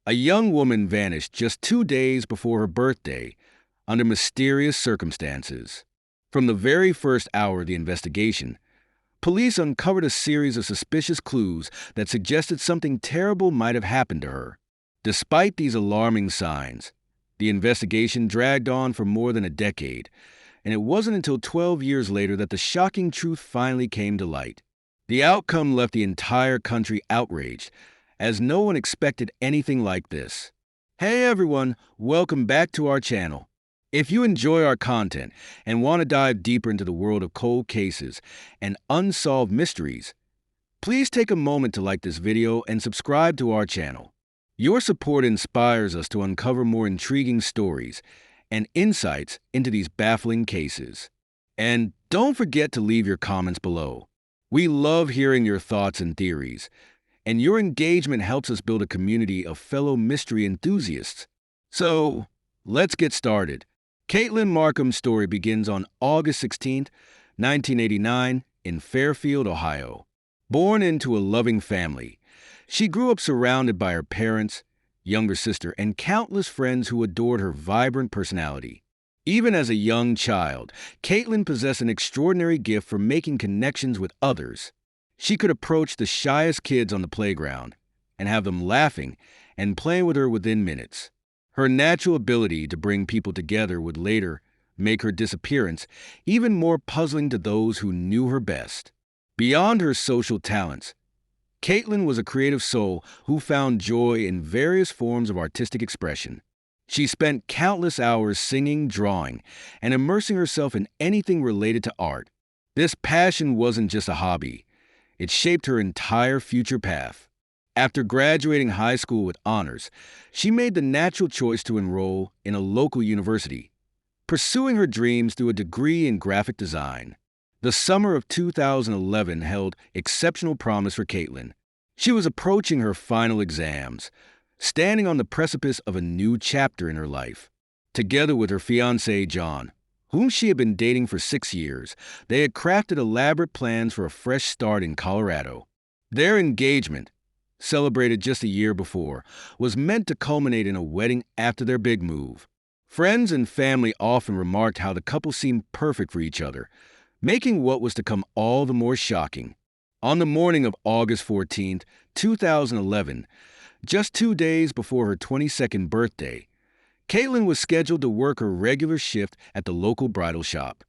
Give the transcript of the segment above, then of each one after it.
A young woman vanished just 2 days before her birthday under mysterious circumstances. From the very first hour of the investigation, police uncovered a series of suspicious clues that suggested something terrible might have happened to her. Despite these alarming signs, the investigation dragged on for more than a decade, and it wasn't until 12 years later that the shocking truth finally came to light. The outcome left the entire country outraged, as no one expected anything like this. Hey everyone, welcome back to our channel. If you enjoy our content and want to dive deeper into the world of cold cases and unsolved mysteries, please take a moment to like this video and subscribe to our channel. Your support inspires us to uncover more intriguing stories and insights into these baffling cases. And don't forget to leave your comments below. We love hearing your thoughts and theories, and your engagement helps us build a community of fellow mystery enthusiasts. So, let's get started. Caitlyn Markham's story begins on August 16, 1989, in Fairfield, Ohio. Born into a loving family, she grew up surrounded by her parents, younger sister, and countless friends who adored her vibrant personality. Even as a young child, Caitlyn possessed an extraordinary gift for making connections with others. She could approach the shyest kids on the playground and have them laughing and playing with her within minutes. Her natural ability to bring people together would later make her disappearance even more puzzling to those who knew her best. Beyond her social talents, Caitlyn was a creative soul who found joy in various forms of artistic expression. She spent countless hours singing, drawing, and immersing herself in anything related to art. This passion wasn't just a hobby. It shaped her entire future path. After graduating high school with honors, she made the natural choice to enroll in a local university, pursuing her dreams through a degree in graphic design. The summer of 2011 held exceptional promise for Caitlyn. She was approaching her final exams, standing on the precipice of a new chapter in her life. Together with her fiancé, John, whom she had been dating for 6 years, they had crafted elaborate plans for a fresh start in Colorado. Their engagement, celebrated just a year before, was meant to culminate in a wedding after their big move. Friends and family often remarked how the couple seemed perfect for each other, making what was to come all the more shocking. On the morning of August 14, 2011, just 2 days before her 22nd birthday, Caitlyn was scheduled to work her regular shift at the local bridal shop.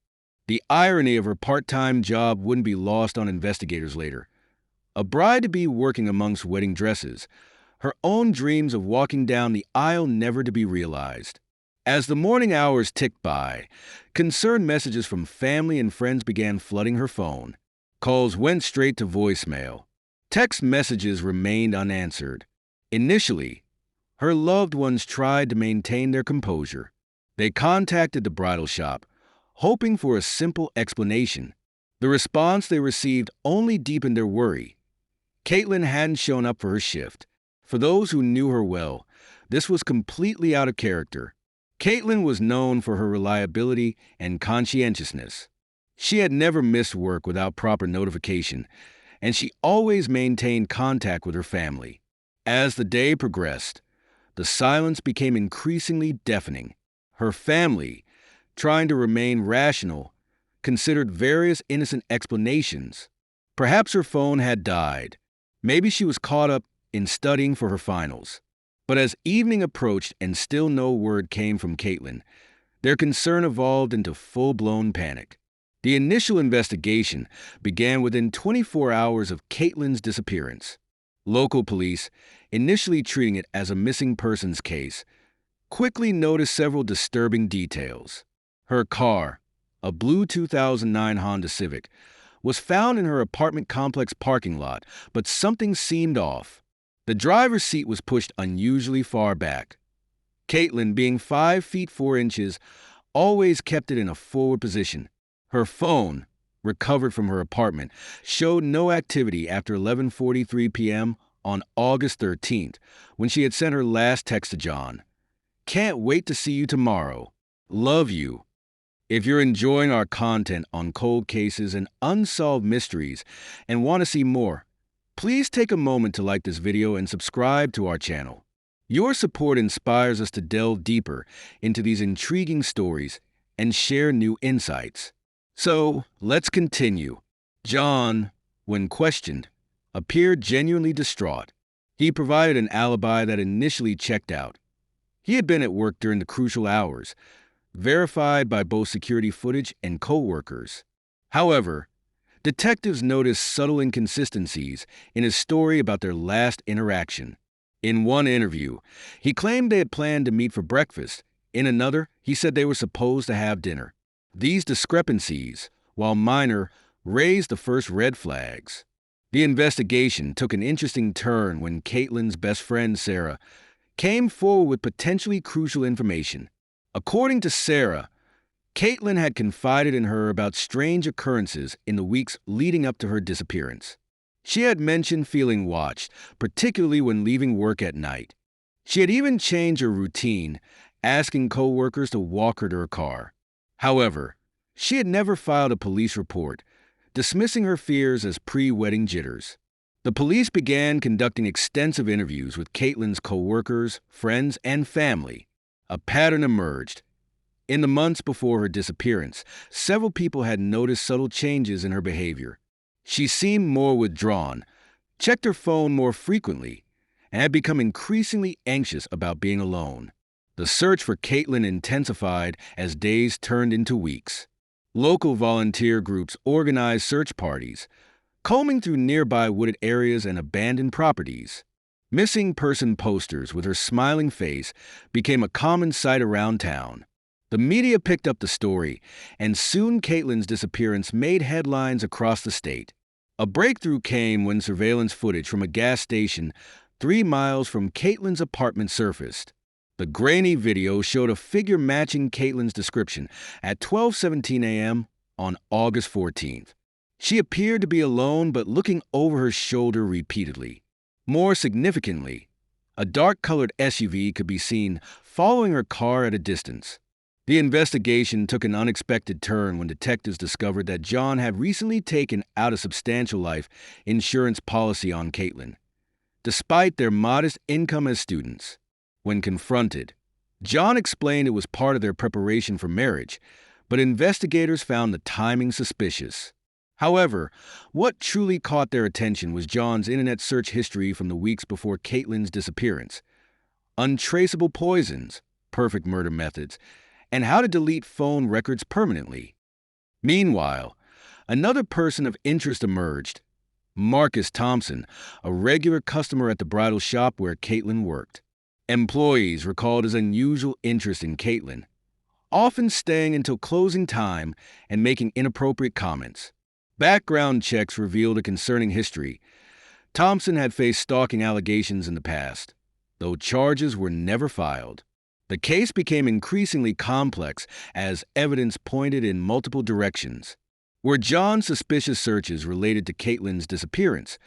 The irony of her part-time job wouldn't be lost on investigators later. A bride-to-be working amongst wedding dresses, her own dreams of walking down the aisle never to be realized. As the morning hours ticked by, concerned messages from family and friends began flooding her phone. Calls went straight to voicemail. Text messages remained unanswered. Initially, her loved ones tried to maintain their composure. They contacted the bridal shop, hoping for a simple explanation. The response they received only deepened their worry. Caitlyn hadn't shown up for her shift. For those who knew her well, this was completely out of character. Caitlyn was known for her reliability and conscientiousness. She had never missed work without proper notification, and she always maintained contact with her family. As the day progressed, the silence became increasingly deafening. Her family, trying to remain rational, considered various innocent explanations. Perhaps her phone had died. Maybe she was caught up in studying for her finals. But as evening approached and still no word came from Caitlyn, their concern evolved into full-blown panic. The initial investigation began within 24 hours of Caitlyn's disappearance. Local police, initially treating it as a missing persons case, quickly noticed several disturbing details. Her car, a blue 2009 Honda Civic, was found in her apartment complex parking lot, but something seemed off. The driver's seat was pushed unusually far back. Caitlyn, being 5 feet 4 inches, always kept it in a forward position. Her phone, recovered from her apartment, showed no activity after 11:43 p.m. on August 13th, when she had sent her last text to John. "Can't wait to see you tomorrow. Love you." If you're enjoying our content on cold cases and unsolved mysteries and want to see more, please take a moment to like this video and subscribe to our channel. Your support inspires us to delve deeper into these intriguing stories and share new insights. So, let's continue. John, when questioned, appeared genuinely distraught. He provided an alibi that initially checked out. He had been at work during the crucial hours, verified by both security footage and co-workers. However, detectives noticed subtle inconsistencies in his story about their last interaction. In one interview, he claimed they had planned to meet for breakfast. In another, he said they were supposed to have dinner. These discrepancies, while minor, raised the first red flags. The investigation took an interesting turn when Caitlyn's best friend, Sarah, came forward with potentially crucial information. According to Sarah, Caitlyn had confided in her about strange occurrences in the weeks leading up to her disappearance. She had mentioned feeling watched, particularly when leaving work at night. She had even changed her routine, asking co-workers to walk her to her car. However, she had never filed a police report, dismissing her fears as pre-wedding jitters. The police began conducting extensive interviews with Caitlyn's co-workers, friends, and family. A pattern emerged. In the months before her disappearance, several people had noticed subtle changes in her behavior. She seemed more withdrawn, checked her phone more frequently, and had become increasingly anxious about being alone. The search for Caitlyn intensified as days turned into weeks. Local volunteer groups organized search parties, combing through nearby wooded areas and abandoned properties. Missing person posters with her smiling face became a common sight around town. The media picked up the story, and soon Caitlyn's disappearance made headlines across the state. A breakthrough came when surveillance footage from a gas station 3 miles from Caitlyn's apartment surfaced. The grainy video showed a figure matching Caitlyn's description at 12:17 a.m. on August 14th. She appeared to be alone but looking over her shoulder repeatedly. More significantly, a dark-colored SUV could be seen following her car at a distance. The investigation took an unexpected turn when detectives discovered that John had recently taken out a substantial life insurance policy on Caitlyn. Despite their modest income as students, when confronted, John explained it was part of their preparation for marriage, but investigators found the timing suspicious. However, what truly caught their attention was John's internet search history from the weeks before Caitlyn's disappearance. Untraceable poisons, perfect murder methods, and how to delete phone records permanently. Meanwhile, another person of interest emerged. Marcus Thompson, a regular customer at the bridal shop where Caitlyn worked. Employees recalled his unusual interest in Caitlyn, often staying until closing time and making inappropriate comments. Background checks revealed a concerning history. Thompson had faced stalking allegations in the past, though charges were never filed. The case became increasingly complex as evidence pointed in multiple directions. Were John's suspicious searches related to Caitlyn's disappearance,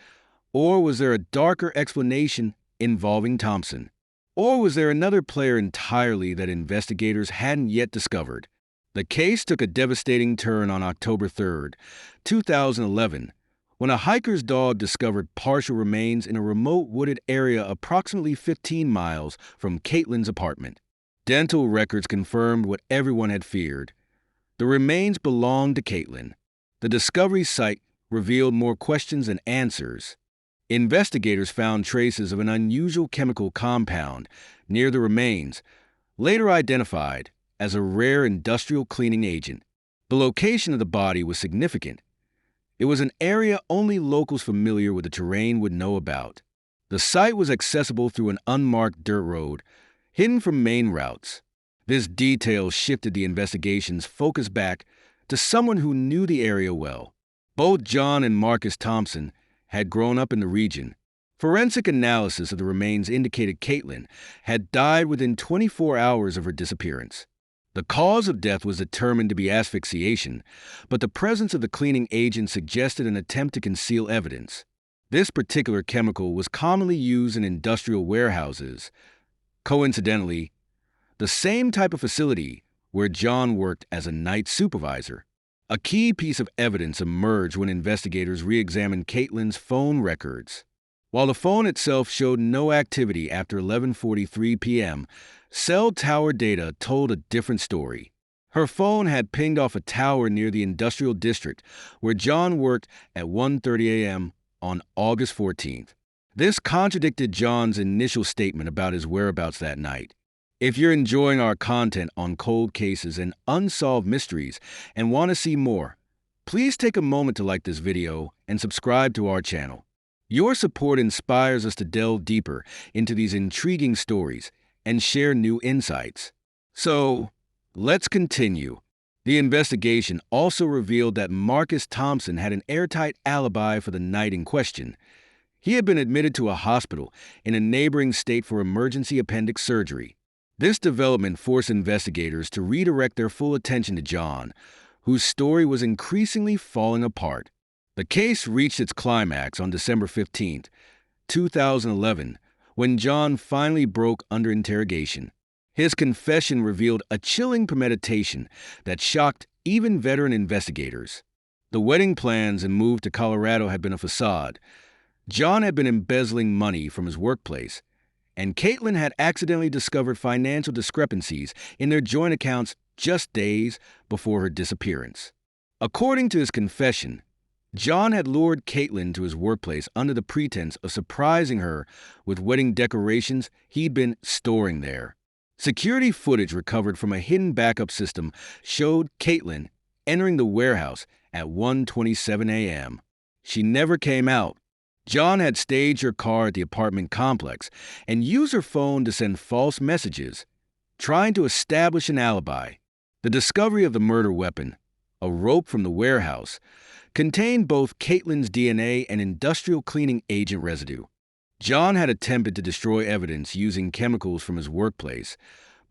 or was there a darker explanation involving Thompson? Or was there another player entirely that investigators hadn't yet discovered? The case took a devastating turn on October 3rd, 2011, when a hiker's dog discovered partial remains in a remote wooded area approximately 15 miles from Caitlyn's apartment. Dental records confirmed what everyone had feared. The remains belonged to Caitlyn. The discovery site revealed more questions than answers. Investigators found traces of an unusual chemical compound near the remains, later identified as a rare industrial cleaning agent. The location of the body was significant. It was an area only locals familiar with the terrain would know about. The site was accessible through an unmarked dirt road, hidden from main routes. This detail shifted the investigation's focus back to someone who knew the area well. Both John and Marcus Thompson had grown up in the region. Forensic analysis of the remains indicated Caitlyn had died within 24 hours of her disappearance. The cause of death was determined to be asphyxiation, but the presence of the cleaning agent suggested an attempt to conceal evidence. This particular chemical was commonly used in industrial warehouses. Coincidentally, the same type of facility where John worked as a night supervisor. A key piece of evidence emerged when investigators re-examined Caitlyn's phone records. While the phone itself showed no activity after 11:43 p.m., cell tower data told a different story. Her phone had pinged off a tower near the industrial district where John worked at 1:30 a.m. on August 14th. This contradicted John's initial statement about his whereabouts that night. If you're enjoying our content on cold cases and unsolved mysteries and want to see more, please take a moment to like this video and subscribe to our channel. Your support inspires us to delve deeper into these intriguing stories and share new insights. So, let's continue. The investigation also revealed that Marcus Thompson had an airtight alibi for the night in question. He had been admitted to a hospital in a neighboring state for emergency appendix surgery. This development forced investigators to redirect their full attention to John, whose story was increasingly falling apart. The case reached its climax on December 15, 2011, when John finally broke under interrogation. His confession revealed a chilling premeditation that shocked even veteran investigators. The wedding plans and move to Colorado had been a facade. John had been embezzling money from his workplace, and Caitlyn had accidentally discovered financial discrepancies in their joint accounts just days before her disappearance. According to his confession, John had lured Caitlyn to his workplace under the pretense of surprising her with wedding decorations he'd been storing there. Security footage recovered from a hidden backup system showed Caitlyn entering the warehouse at 1:27 a.m. She never came out. John had staged her car at the apartment complex and used her phone to send false messages, trying to establish an alibi. The discovery of the murder weapon, a rope from the warehouse, contained both Caitlyn's DNA and industrial cleaning agent residue. John had attempted to destroy evidence using chemicals from his workplace,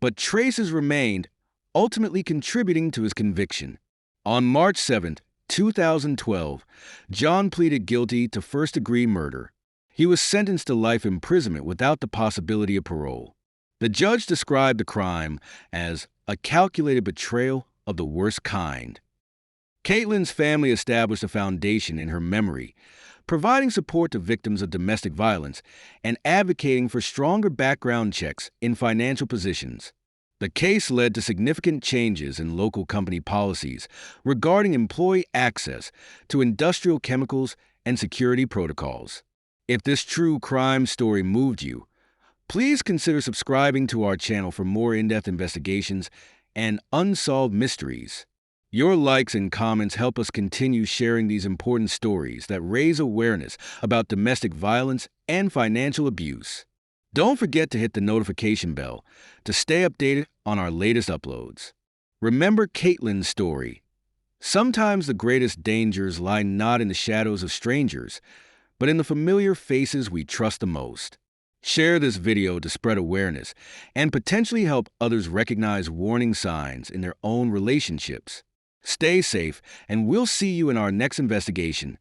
but traces remained, ultimately contributing to his conviction. On March 7, 2012, John pleaded guilty to first-degree murder. He was sentenced to life imprisonment without the possibility of parole. The judge described the crime as a calculated betrayal of the worst kind. Caitlyn's family established a foundation in her memory, providing support to victims of domestic violence and advocating for stronger background checks in financial positions. The case led to significant changes in local company policies regarding employee access to industrial chemicals and security protocols. If this true crime story moved you, please consider subscribing to our channel for more in-depth investigations and unsolved mysteries. Your likes and comments help us continue sharing these important stories that raise awareness about domestic violence and financial abuse. Don't forget to hit the notification bell to stay updated on our latest uploads. Remember Caitlyn's story. Sometimes the greatest dangers lie not in the shadows of strangers, but in the familiar faces we trust the most. Share this video to spread awareness and potentially help others recognize warning signs in their own relationships. Stay safe, and we'll see you in our next investigation.